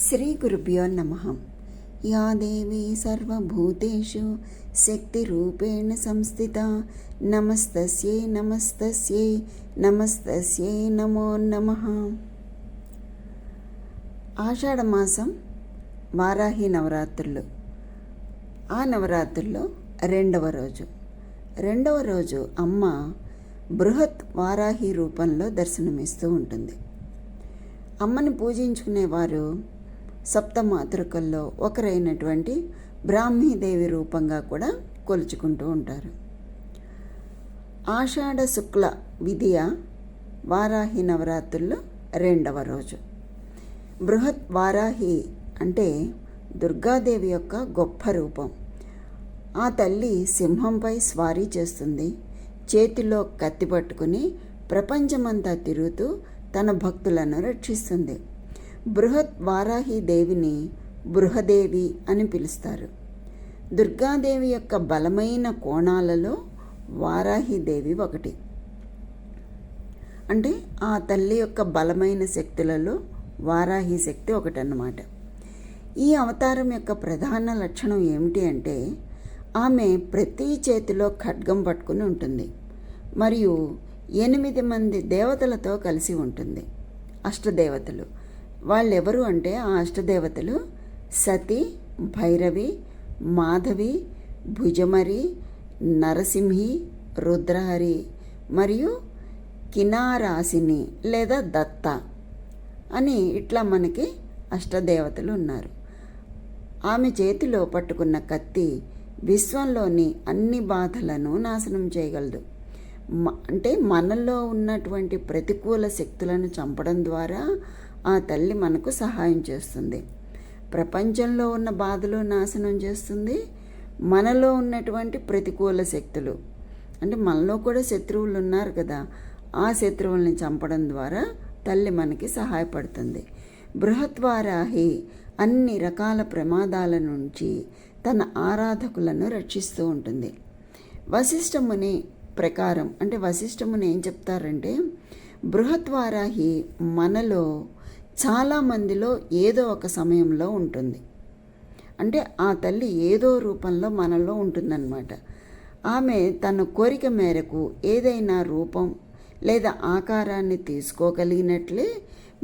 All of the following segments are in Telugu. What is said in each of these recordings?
శ్రీగురుభ్యో నమః. యా దేవీ సర్వభూతేషు శక్తిరూపేణ సంస్థిత నమస్తస్యై నమస్తస్యై నమస్తస్యై నమో నమః. ఆషాఢమాసం వారాహి నవరాత్రులు. ఆ నవరాత్రుల్లో రెండవ రోజు అమ్మ బృహత్ వారాహి రూపంలో దర్శనమిస్తూ ఉంటుంది. అమ్మని పూజించుకునేవారు సప్తమాతృకల్లో ఒకరైనటువంటి బ్రాహ్మీదేవి రూపంగా కూడా కొలుచుకుంటూ ఉంటారు. ఆషాఢ శుక్ల విధియ వారాహి నవరాత్రుల్లో రెండవ రోజు. బృహత్ వారాహి అంటే దుర్గాదేవి యొక్క గొప్ప రూపం. ఆ తల్లి సింహంపై స్వారీ చేస్తుంది. చేతిలో కత్తి పట్టుకుని ప్రపంచమంతా తిరుగుతూ తన భక్తులను రక్షిస్తుంది. బృహత్ వారాహి దేవిని బృహదేవి అని పిలుస్తారు. దుర్గాదేవి యొక్క బలమైన కోణాలలో వారాహిదేవి ఒకటి. అంటే ఆ తల్లి యొక్క బలమైన శక్తులలో వారాహి శక్తి ఒకటన్నమాట. ఈ అవతారం యొక్క ప్రధాన లక్షణం ఏమిటి అంటే ఆమె ప్రతి చేతిలో ఖడ్గం పట్టుకుని ఉంటుంది మరియు 8 మంది దేవతలతో కలిసి ఉంటుంది. అష్టదేవతలు వాళ్ళెవరు అంటే ఆ అష్టదేవతలు సతి, భైరవి, మాధవి, భుజమరి, నరసింహి, రుద్రహరి మరియు కినారాసిని లేదా దత్త అని ఇట్లా మనకి అష్టదేవతలు ఉన్నారు. ఆమె చేతిలో పట్టుకున్న కత్తి విశ్వంలోని అన్ని బాధలను నాశనం చేయగలదు. అంటే మనలో ఉన్నటువంటి ప్రతికూల శక్తులను చంపడం ద్వారా ఆ తల్లి మనకు సహాయం చేస్తుంది. ప్రపంచంలో ఉన్న బాధలు నాశనం చేస్తుంది. మనలో ఉన్నటువంటి ప్రతికూల శక్తులు అంటే మనలో కూడా శత్రువులు ఉన్నారు కదా, ఆ శత్రువుల్ని చంపడం ద్వారా తల్లి మనకి సహాయపడుతుంది. బృహద్వారాహి అన్ని రకాల ప్రమాదాల నుంచి తన ఆరాధకులను రక్షిస్తూ ఉంటుంది. వశిష్ఠముని ప్రకారం అంటే వశిష్ఠముని ఏం చెప్తారంటే బృహద్వారాహి మనలో చాలామందిలో ఏదో ఒక సమయంలో ఉంటుంది. అంటే ఆ తల్లి ఏదో రూపంలో మనలో ఉంటుందన్నమాట. ఆమె తన కోరిక మేరకు ఏదైనా రూపం లేదా ఆకారాన్ని తీసుకోగలిగినట్లే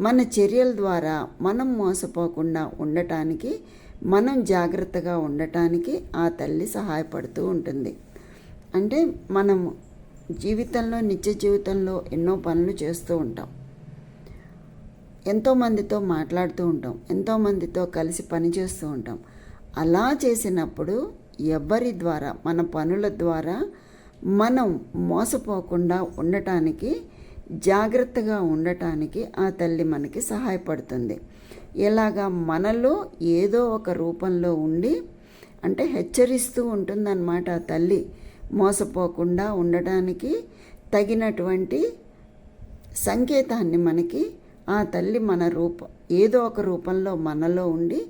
మన చర్యల ద్వారా మనం మోసపోకుండా ఉండటానికి, మనం జాగ్రత్తగా ఉండటానికి ఆ తల్లి సహాయపడుతూ ఉంటుంది. అంటే మనం నిత్య జీవితంలో ఎన్నో పనులు చేస్తూ ఉంటాం, ఎంతోమందితో మాట్లాడుతూ ఉంటాం, ఎంతోమందితో కలిసి పనిచేస్తూ ఉంటాం. అలా చేసినప్పుడు ఎవరి ద్వారా, మన పనుల ద్వారా మనం మోసపోకుండా ఉండటానికి, జాగ్రత్తగా ఉండటానికి ఆ తల్లి మనకి సహాయపడుతుంది. ఎలాగా మనలో ఏదో ఒక రూపంలో ఉండి అంటే హెచ్చరిస్తూ ఉంటుందన్నమాట. ఆ తల్లి మోసపోకుండా ఉండడానికి తగినటువంటి సంకేతాన్ని మనకి ఆ తల్లి ఏదో ఒక రూపంలో మనలో ఉండి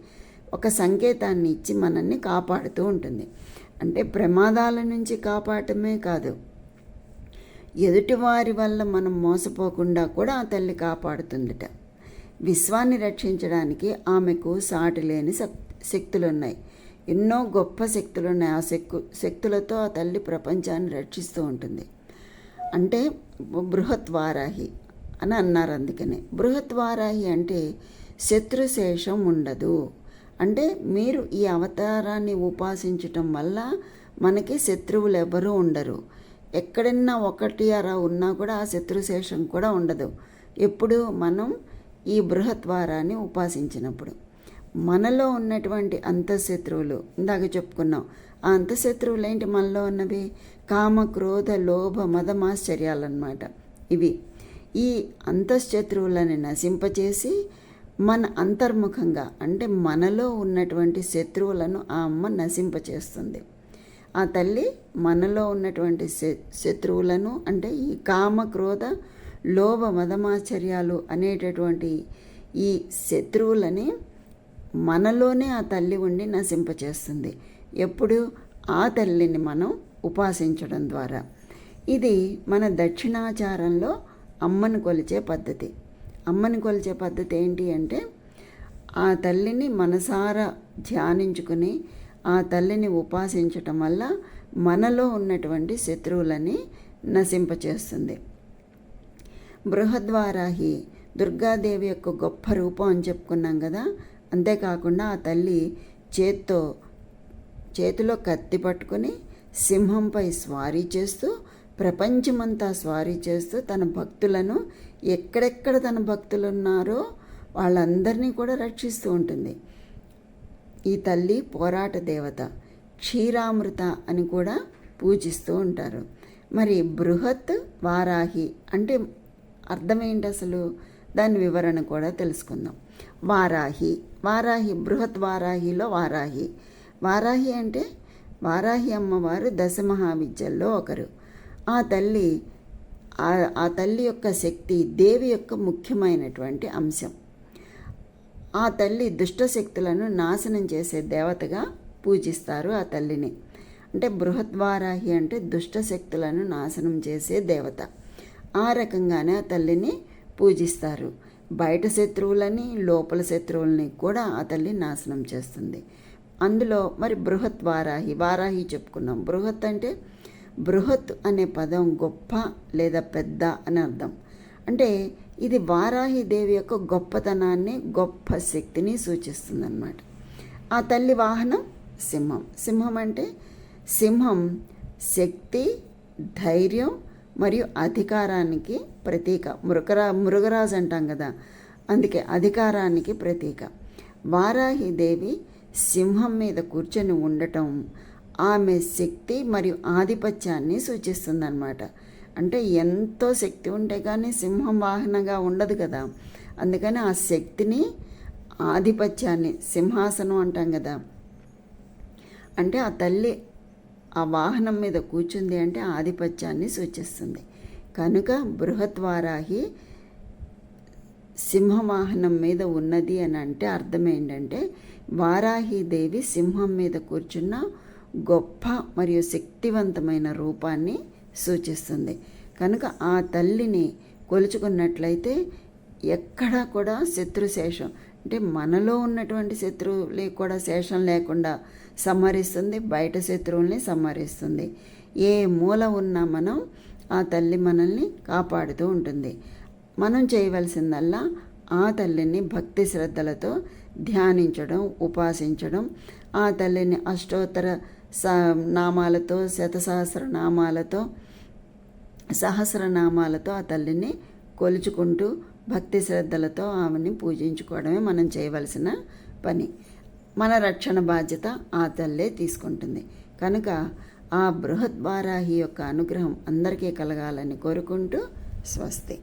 ఒక సంకేతాన్ని ఇచ్చి మనల్ని కాపాడుతూ ఉంటుంది. అంటే ప్రమాదాల నుంచి కాపాడటమే కాదు, ఎదుటివారి వల్ల మనం మోసపోకుండా కూడా ఆ తల్లి కాపాడుతుందిట. విశ్వాన్ని రక్షించడానికి ఆమెకు సాటి లేని శక్తులున్నాయి. ఎన్నో గొప్ప శక్తులు ఉన్నాయి. ఆ శక్తులతో ఆ తల్లి ప్రపంచాన్ని రక్షిస్తూ ఉంటుంది. అంటే బృహద్వారాహి అని అన్నారు. అందుకనే బృహద్వారాహి అంటే శత్రుశేషం ఉండదు. అంటే మీరు ఈ అవతారాన్ని ఉపాసించటం వల్ల మనకి శత్రువులు ఎవరూ ఉండరు. ఎక్కడన్నా ఒకటి అరా ఉన్నా కూడా ఆ శత్రుశేషం కూడా ఉండదు. ఎప్పుడు మనం ఈ బృహద్వారాన్ని ఉపాసించినప్పుడు మనలో ఉన్నటువంటి అంతఃశత్రువులు ఇందాక చెప్పుకున్నాం. ఆ అంతఃశత్రువులు ఏంటి? మనలో ఉన్నవి కామ, క్రోధ, లోభ, మదమాశ్చర్యాలన్నమాట. ఇవి ఈ అంతఃశత్రువులని నశింపచేసి మన అంతర్ముఖంగా అంటే మనలో ఉన్నటువంటి శత్రువులను ఆ అమ్మ నశింపచేస్తుంది. ఆ తల్లి మనలో ఉన్నటువంటి శత్రువులను అంటే ఈ కామ, క్రోధ, లోభ, మదమాశ్చర్యాలు అనేటటువంటి ఈ శత్రువులని మనలోనే ఆ తల్లి ఉండి నశింపచేస్తుంది. ఎప్పుడు? ఆ తల్లిని మనం ఉపాసించడం ద్వారా. ఇది మన దక్షిణాచారంలో అమ్మను కొలిచే పద్ధతి. అమ్మని కొలిచే పద్ధతి ఏంటి అంటే ఆ తల్లిని మనసారా ధ్యానించుకుని ఆ తల్లిని ఉపాసించటం వల్ల మనలో ఉన్నటువంటి శత్రువులని నశింపచేస్తుంది. బృహద్వారాహి దుర్గాదేవి యొక్క గొప్ప రూపం అని చెప్పుకున్నాం కదా. అంతేకాకుండా ఆ తల్లి చేతిలో కత్తి పట్టుకుని సింహంపై స్వారీ చేస్తూ ప్రపంచమంతా స్వారీ చేస్తూ తన భక్తులను ఎక్కడెక్కడ తన భక్తులు ఉన్నారో వాళ్ళందరినీ కూడా రక్షిస్తూ ఉంటుంది. ఈ తల్లి పోరాట దేవత, క్షీరామృత అని కూడా పూజిస్తూ ఉంటారు. మరి బృహత్ వారాహి అంటే అర్థం ఏంటి అసలు, దాని వివరణ కూడా తెలుసుకుందాం. వారాహి బృహత్ వారాహిలో వారాహి అంటే వారాహి అమ్మవారు దశమహావిద్యల్లో ఒకరు. ఆ తల్లి యొక్క శక్తి దేవి యొక్క ముఖ్యమైనటువంటి అంశం. ఆ తల్లి దుష్టశక్తులను నాశనం చేసే దేవతగా పూజిస్తారు ఆ తల్లిని. అంటే బృహద్వారాహి అంటే దుష్టశక్తులను నాశనం చేసే దేవత. ఆ రకంగానే ఆ తల్లిని పూజిస్తారు. బయట శత్రువులని లోపల శత్రువులని కూడా ఆ తల్లి నాశనం చేస్తుంది. అందులో మరి వారాహి చెప్పుకున్నాం. బృహత్ అంటే బృహత్ అనే పదం గొప్ప లేదా పెద్ద అని అర్థం. అంటే ఇది వారాహి దేవి యొక్క గొప్పతనాన్ని, గొప్ప శక్తిని సూచిస్తుందన్నమాట. ఆ తల్లి వాహనం సింహం అంటే శక్తి, ధైర్యం మరియు అధికారానికి ప్రతీక. మృగరాజు అంటాం కదా, అందుకే అధికారానికి ప్రతీక. వారాహి దేవి సింహం మీద కూర్చొని ఉండటం ఆమె శక్తి మరియు ఆధిపత్యాన్ని సూచిస్తుందన్నమాట. అంటే ఎంతో శక్తి ఉంటే కానీ సింహం వాహనంగా ఉండదు కదా. అందుకని ఆ శక్తిని, ఆధిపత్యాన్ని, సింహాసనం అంటాం కదా, అంటే ఆ తల్లి ఆ వాహనం మీద కూర్చుంది అంటే ఆధిపత్యాన్ని సూచిస్తుంది. కనుక బృహద్వారాహి సింహవాహనం మీద ఉన్నది అని అంటే అర్థం ఏంటంటే వారాహిదేవి సింహం మీద కూర్చున్న గొప్ప మరియు శక్తివంతమైన రూపాన్ని సూచిస్తుంది. కనుక ఆ తల్లిని కొలుచుకున్నట్లయితే ఎక్కడా కూడా శత్రుశేషం అంటే మనలో ఉన్నటువంటి శత్రువులు కూడా శేషం లేకుండా సంహరిస్తుంది, బయట శత్రువుల్ని సంహరిస్తుంది. ఏ మూల ఉన్నా ఆ తల్లి మనల్ని కాపాడుతూ ఉంటుంది. మనం చేయవలసిందల్లా ఆ తల్లిని భక్తి శ్రద్ధలతో ధ్యానించడం, ఉపాసించడం, ఆ తల్లిని అష్టోత్తర నామాలతో, సహస్రనామాలతో ఆ తల్లిని కొలుచుకుంటూ భక్తి శ్రద్ధలతో ఆమెని పూజించుకోవడమే మనం చేయవలసిన పని. మన రక్షణ బాధ్యత ఆ తల్లే తీసుకుంటుంది. కనుక ఆ బృహద్వారాహి యొక్క అనుగ్రహం అందరికీ కలగాలని కోరుకుంటూ స్వస్తి.